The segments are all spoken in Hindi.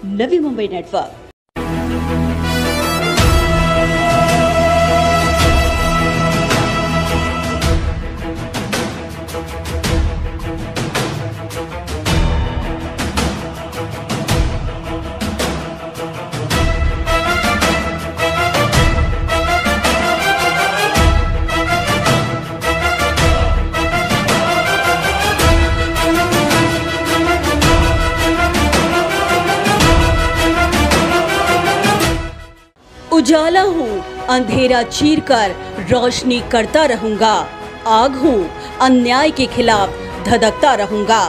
नवी मुंबई नेटवर्क। उजाला हूँ, अंधेरा चीरकर रोशनी करता रहूंगा। आग हूँ, अन्याय के खिलाफ धधकता रहूंगा।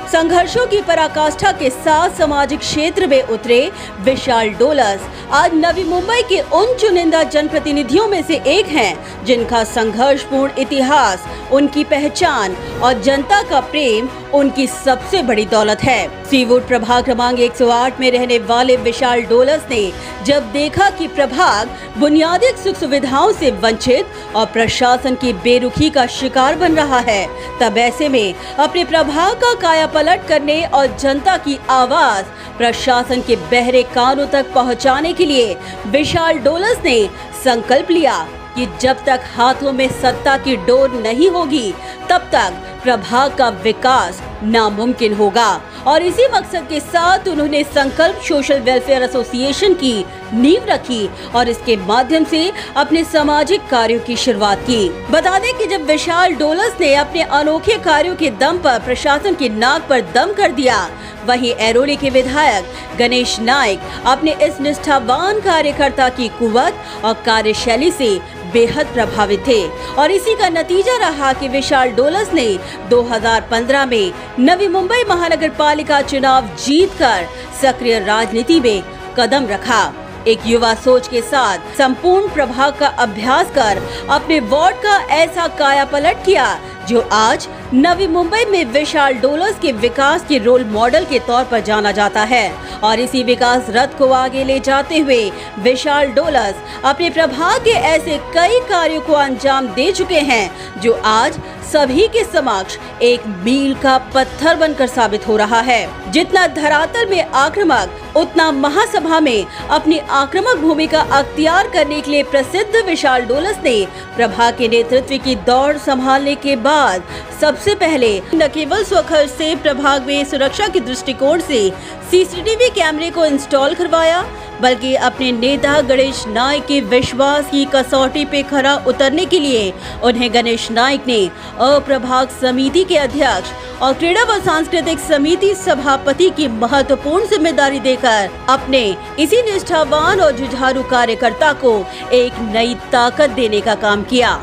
संघर्षों की पराकाष्ठा के साथ सामाजिक क्षेत्र में उतरे विशाल डोलस आज नवी मुंबई के उन चुनिंदा जनप्रतिनिधियों में से एक हैं जिनका संघर्षपूर्ण इतिहास, उनकी पहचान और जनता का प्रेम उनकी सबसे बड़ी दौलत है। सीवुड प्रभाग क्रमांक 108 में रहने वाले विशाल डोलस ने जब देखा कि प्रभाग बुनियादी सुख सुविधाओं से वंचित और प्रशासन की बेरुखी का शिकार बन रहा है, तब ऐसे में अपने प्रभाग का कायापलट करने और जनता की आवाज प्रशासन के बहरे कानों तक पहुंचाने के लिए विशाल डोलस ने संकल्प लिया कि जब तक हाथों में सत्ता की डोर नहीं होगी तब तक प्रभाग का विकास नामुमकिन होगा। और इसी मकसद के साथ उन्होंने संकल्प सोशल वेलफेयर एसोसिएशन की नींव रखी और इसके माध्यम से अपने सामाजिक कार्यों की शुरुआत की। बता दें कि जब विशाल डोलस ने अपने अनोखे कार्यों के दम पर प्रशासन की नाक पर दम कर दिया, वहीं ऐरोली के विधायक गणेश नाइक अपने इस निष्ठावान कार्यकर्ता की कुव्वत और कार्यशैली से बेहद प्रभावित थे और इसी का नतीजा रहा कि विशाल डोलस ने 2015 में नवी मुंबई महानगर पालिका चुनाव जीतकर सक्रिय राजनीति में कदम रखा। एक युवा सोच के साथ संपूर्ण प्रभाग का अभ्यास कर अपने वार्ड का ऐसा कायापलट किया जो आज नवी मुंबई में विशाल डोलस के विकास के रोल मॉडल के तौर पर जाना जाता है। और इसी विकास रथ को आगे ले जाते हुए विशाल डोलस अपने प्रभाग के ऐसे कई कार्यों को अंजाम दे चुके हैं जो आज सभी के समक्ष एक मील का पत्थर बनकर साबित हो रहा है। जितना धरातल में आक्रामक, उतना महासभा में अपनी आक्रामक भूमिका अख्तियार करने के लिए प्रसिद्ध विशाल डोलस ने प्रभाग के नेतृत्व की दौड़ संभालने के बाद सबसे पहले न केवल स्वखर्च से प्रभाग में सुरक्षा के दृष्टिकोण से सीसीटीवी कैमरे को इंस्टॉल करवाया, बल्कि अपने नेता गणेश नाइक के विश्वास की कसौटी पे खरा उतरने के लिए उन्हें गणेश नाइक ने अप्रभाग समिति के अध्यक्ष और क्रीड़ा व सांस्कृतिक समिति सभापति की महत्वपूर्ण जिम्मेदारी देकर अपने इसी निष्ठावान और जुझारू कार्यकर्ता को एक नई ताकत देने का काम किया।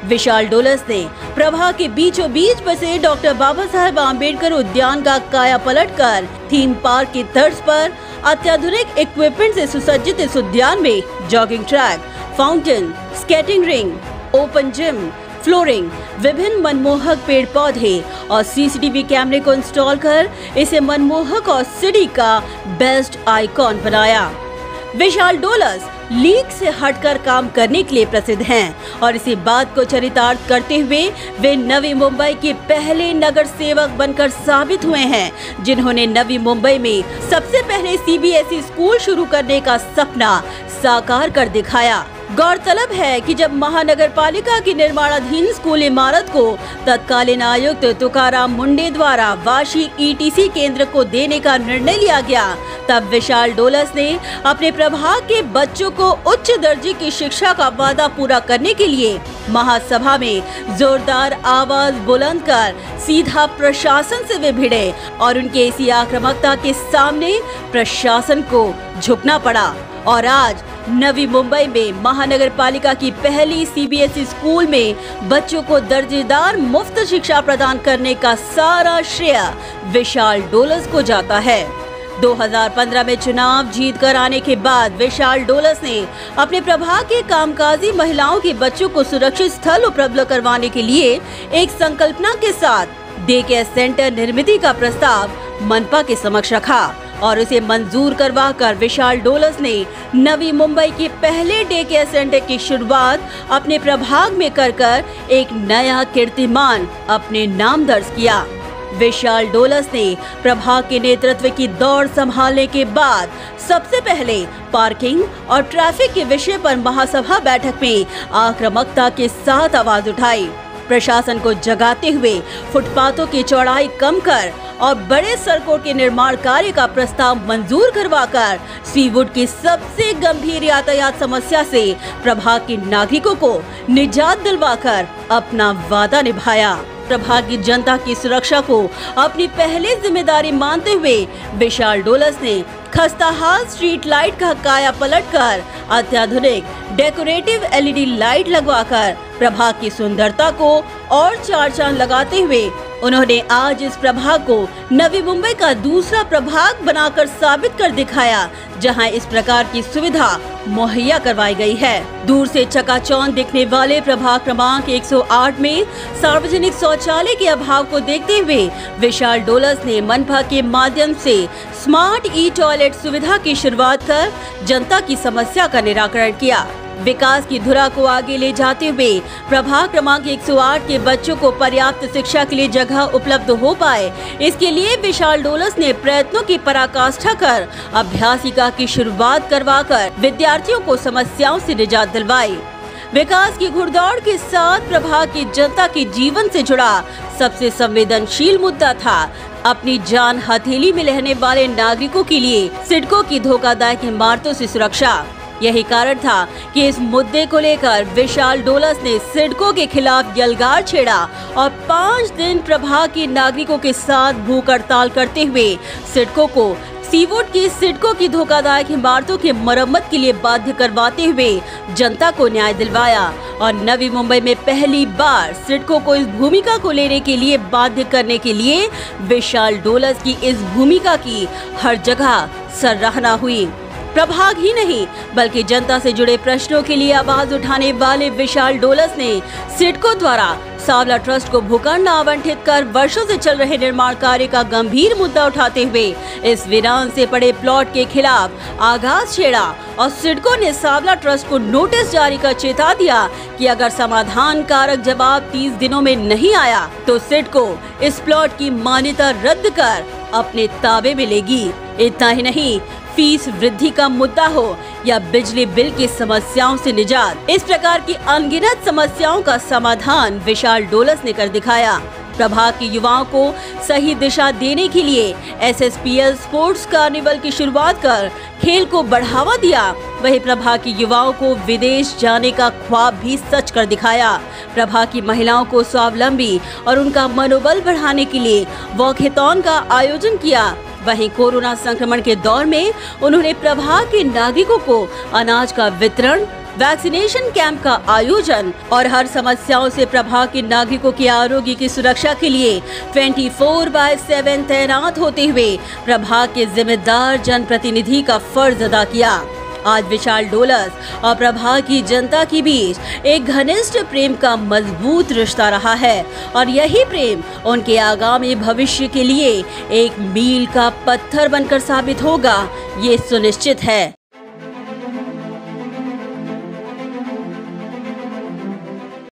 विशाल डोलस ने प्रभाग के बीचों बीच बसे डॉक्टर बाबा साहेब आम्बेडकर उद्यान का कायापलट कर थीम पार्क की तर्ज पर अत्याधुनिक इक्विपमेंट से सुसज्जित इस उद्यान में jogging track, fountain, skating ring, open gym, flooring, विभिन्न मनमोहक पेड़ पौधे और सीसीटीवी कैमरे को इंस्टॉल कर इसे मनमोहक और सिटी का बेस्ट आइकॉन बनाया। विशाल डोलस लीग से हटकर काम करने के लिए प्रसिद्ध हैं और इसी बात को चरितार्थ करते हुए वे नवी मुंबई के पहले नगर सेवक बनकर साबित हुए हैं जिन्होंने नवी मुंबई में सबसे पहले सीबीएसई स्कूल शुरू करने का सपना साकार कर दिखाया। गौरतलब है कि जब महानगर पालिका की निर्माणाधीन स्कूल इमारत को तत्कालीन आयुक्त तुकाराम मुंडे द्वारा वार्षिक ईटीसी केंद्र को देने का निर्णय लिया गया, तब विशाल डोलस ने अपने प्रभाग के बच्चों को उच्च दर्जे की शिक्षा का वादा पूरा करने के लिए महासभा में जोरदार आवाज बुलंद कर सीधा प्रशासन से वे भिड़े और उनके इसी आक्रामकता के सामने प्रशासन को झुकना पड़ा। और आज नवी मुंबई में महानगर पालिका की पहली सीबीएसई स्कूल में बच्चों को दर्जेदार मुफ्त शिक्षा प्रदान करने का सारा श्रेय विशाल डोलस को जाता है। 2015 में चुनाव जीत कर आने के बाद विशाल डोलस ने अपने प्रभाग के कामकाजी महिलाओं के बच्चों को सुरक्षित स्थल उपलब्ध करवाने के लिए एक संकल्पना के साथ डे केयर सेंटर निर्मित का प्रस्ताव मनपा के समक्ष रखा और उसे मंजूर करवा कर विशाल डोलस ने नवी मुंबई के पहले डे केयर सेंटर की शुरुआत अपने प्रभाग में कर एक नया कीर्तिमान अपने नाम दर्ज किया। विशाल डोलस ने प्रभाग के नेतृत्व की दौड़ संभालने के बाद सबसे पहले पार्किंग और ट्रैफिक के विषय पर महासभा बैठक में आक्रामकता के साथ आवाज उठाई। प्रशासन को जगाते हुए फुटपाथों की चौड़ाई कम कर और बड़े सड़कों के निर्माण कार्य का प्रस्ताव मंजूर करवाकर सीवुड की सबसे गंभीर यातायात समस्या से प्रभाग के नागरिकों को निजात दिलवाकर अपना वादा निभाया। प्रभाग की जनता की सुरक्षा को अपनी पहली जिम्मेदारी मानते हुए विशाल डोलस ने खस्ताहाल स्ट्रीट लाइट का काया पलट कर अत्याधुनिक डेकोरेटिव एलईडी लाइट लगवाकर प्रभाग की सुंदरता को और चार चांद लगाते हुए उन्होंने आज इस प्रभाग को नवी मुंबई का दूसरा प्रभाग बनाकर साबित कर दिखाया, जहां इस प्रकार की सुविधा मुहैया करवाई गई है। दूर से चकाचौंध दिखने वाले प्रभाग क्रमांक 108 में सार्वजनिक शौचालय के अभाव को देखते हुए विशाल डोलस ने मनपा के माध्यम से स्मार्ट ई टॉयलेट सुविधा की शुरुआत कर जनता की समस्या का निराकरण किया। विकास की धुरा को आगे ले जाते हुए प्रभाग क्रमांक 108 के बच्चों को पर्याप्त शिक्षा के लिए जगह उपलब्ध हो पाए, इसके लिए विशाल डोलस ने प्रयत्नों की पराकाष्ठा कर अभ्यासिका की शुरुआत करवाकर विद्यार्थियों को समस्याओं से निजात दिलवाई। विकास की घुड़दौड़ के साथ प्रभाग की जनता के जीवन से जुड़ा सबसे संवेदनशील मुद्दा था अपनी जान हथेली में रहने वाले नागरिकों के लिए सिडको की धोखादायक इमारतों से सुरक्षा। यही कारण था कि इस मुद्दे को लेकर विशाल डोलस ने सिडको के खिलाफ यलगार छेड़ा और 5 दिन प्रभाग के नागरिकों के साथ भूख हड़ताल करते हुए सिडको को सीवुड की सिडको की धोखादायक इमारतों की मरम्मत के लिए बाध्य करवाते हुए जनता को न्याय दिलवाया और नवी मुंबई में पहली बार सिडको को इस भूमिका को लेने के लिए बाध्य करने के लिए विशाल डोलस की इस भूमिका की हर जगह सराहना हुई। प्रभाग ही नहीं बल्कि जनता से जुड़े प्रश्नों के लिए आवाज उठाने वाले विशाल डोलस ने सिडको द्वारा सावला ट्रस्ट को भूखंड आवंटित कर वर्षों से चल रहे निर्माण कार्य का गंभीर मुद्दा उठाते हुए इस वीरान से पड़े प्लॉट के खिलाफ आगाज छेड़ा और सिडको ने सावला ट्रस्ट को नोटिस जारी कर चेता दिया कि अगर समाधान कारक जवाब 30 दिनों में नहीं आया तो सिडको इस प्लॉट की मान्यता रद्द कर अपने ताबे में लेगी। इतना ही नहीं, फीस वृद्धि का मुद्दा हो या बिजली बिल की समस्याओं से निजात, इस प्रकार की अनगिनत समस्याओं का समाधान विशाल डोलस ने कर दिखाया। प्रभाग के युवाओं को सही दिशा देने के लिए SSPL स्पोर्ट्स कार्निवल की शुरुआत कर खेल को बढ़ावा दिया। वहीं प्रभाग के युवाओं को विदेश जाने का ख्वाब भी सच कर दिखाया। प्रभाग की महिलाओं को स्वावलंबी और उनका मनोबल बढ़ाने के लिए वॉकथॉन का आयोजन किया। वहीं कोरोना संक्रमण के दौर में उन्होंने प्रभाग के नागरिकों को अनाज का वितरण, वैक्सीनेशन कैंप का आयोजन और हर समस्याओं से प्रभाग के नागरिकों के आरोग्य की सुरक्षा के लिए 24/7 तैनात होते हुए प्रभाग के जिम्मेदार जनप्रतिनिधि का फर्ज अदा किया। आज विशाल डोलस और प्रभाग की जनता के बीच एक घनिष्ठ प्रेम का मजबूत रिश्ता रहा है और यही प्रेम उनके आगामी भविष्य के लिए एक मील का पत्थर बनकर साबित होगा, ये सुनिश्चित है।